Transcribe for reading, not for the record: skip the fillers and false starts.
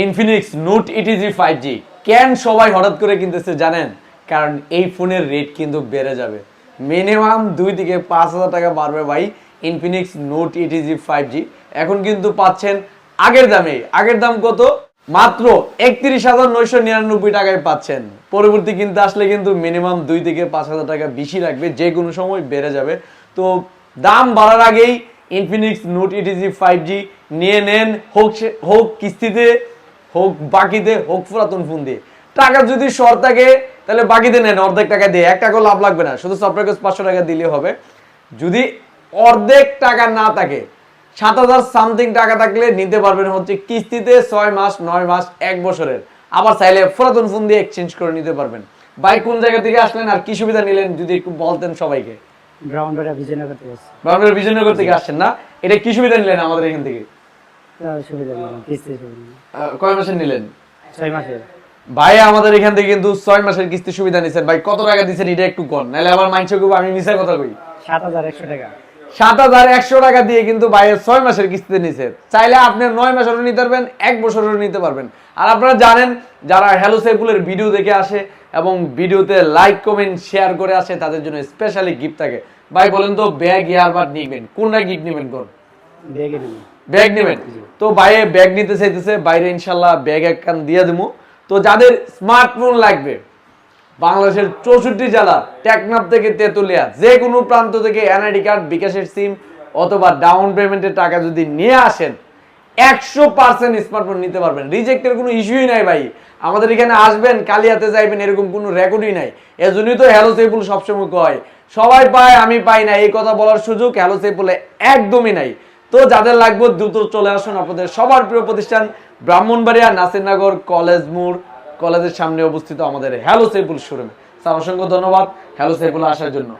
Infinix note ইটিজি 5G কেন সবাই হঠাৎ করে কিনতেছে জানেন? কারণ এই ফোনের রেট কিন্তু বেড়ে যাবে, মিনিমাম 2 থেকে 5,000 টাকা বাড়বে ভাই। ইনফিনিক্স নোট ইটিজি 5G এখন কিন্তু পাচ্ছেন আগের দাম কত? মাত্র 31,999 টাকায় পাচ্ছেন। পরবর্তী কিনতে আসলে কিন্তু মিনিমাম 2 থেকে 5,000 টাকা বেশি লাগবে, যে কোনো সময় বেড়ে যাবে। তো দাম বাড়ার আগেই ইনফিনিক্স নোট ইটিজি 5G নিয়ে নেন, হোক কিস্তিতে, হোক বাকিতে, হোক পুরাতন ফোন দিয়ে। টাকা যদি শর্ট থাকে তাহলে বাকিতে নেন অর্ধেক টাকা দিয়ে, 1 টাকাও লাভ লাগবে না, শুধু সফটওয়্যার কস্ট 500 টাকা দিলে হবে। যদি অর্ধেক টাকা না থাকে, 7,000 সামথিং টাকা থাকলে নিতে পারবেন হচ্ছে কিস্তিতে 6 মাস, 9 মাস, 1 বছরের। আবার চাইলে পুরাতন ফোন দিয়ে এক্সচেঞ্জ করে নিতে পারবেন। ভাই কোন জায়গা থেকে আসলেন আর কি সুবিধা নিলেন যদি একটু বলতেন সবাইকে। ব্রাউনবাড়িয়া বিজয়নগর থেকে আসছি। ব্রাউনবাড়িয়া বিজয়নগর থেকে আসছেন না? এটা কি সুবিধা নিলেন আমাদের এখান থেকে? সুবিধা নিলাম, কিস্তি সুবিধা। কয় মাসের নিলেন? 6 মাসের। ভাই আমাদের এখান থেকে কিন্তু 6 মাসের কিস্তি সুবিধা নিছেন। ভাই কত টাকা দিচ্ছেন এটা একটু কোন, নাহলে আবার মাইন্ড করব আমি মিছা কথা কই। 7,100 টাকা। 7,100 টাকা দিয়ে কিন্তু ভাই 6 মাসের কিস্তিতে নিছে। চাইলে আপনি 9 মাসেরও নিতে পারবেন, 1 বছরেরও নিতে পারবেন। আর আপনারা জানেন যারা হ্যালো সাইফুলের ভিডিও দেখে আসে এবং ভিডিওতে লাইক কমেন্ট শেয়ার করে আসে তাদের জন্য স্পেশালি গিফট থাকে। ভাই বলেন তো ব্যাগ ইয়ারবাড নিবেন কোনটা গিফট নেবেন কোন? ব্যাগে নেব। ব্যাগ নেবেন? তো বাইরে ব্যাগ নিতে চাইতেছে, বাইরে ইনশাল্লাহ ব্যাগ একখান দিয়ে দেবো। তো যাদের স্মার্টফোন লাগবে বাংলাদেশের 64 জেলা, টেকনাফ থেকে তেতুলিয়া, যে কোনো প্রান্ত থেকে এনআইডি কার্ড, বিকাশের সিম অথবা ডাউন পেমেন্টের টাকা যদি নিয়ে আসেন 100% স্মার্টফোন নিতে পারবেন। রিজেক্টের কোনো ইস্যুই নাই ভাই। আমাদের এখানে আসবেন কালিয়াতে যাইবেন এরকম কোনো রেকর্ডই নাই। এজন্যই তো হ্যালো সাইফুল সবসময় কয় সবাই পায় আমি পাই না, এই কথা বলার সুযোগ হ্যালো সাইফুলে একদমই নাই। তো যাদের লাগবে দ্রুত চলে আসুন আপনাদের সবার প্রিয় প্রতিষ্ঠান ব্রাহ্মণবাড়িয়া নাসিরনগর কলেজ মোড়, কলেজের সামনে অবস্থিত আমাদের হ্যালো সাইফুল শোরুমে। স্যার অসংখ্য ধন্যবাদ হ্যালো সাইফুল আসার জন্য।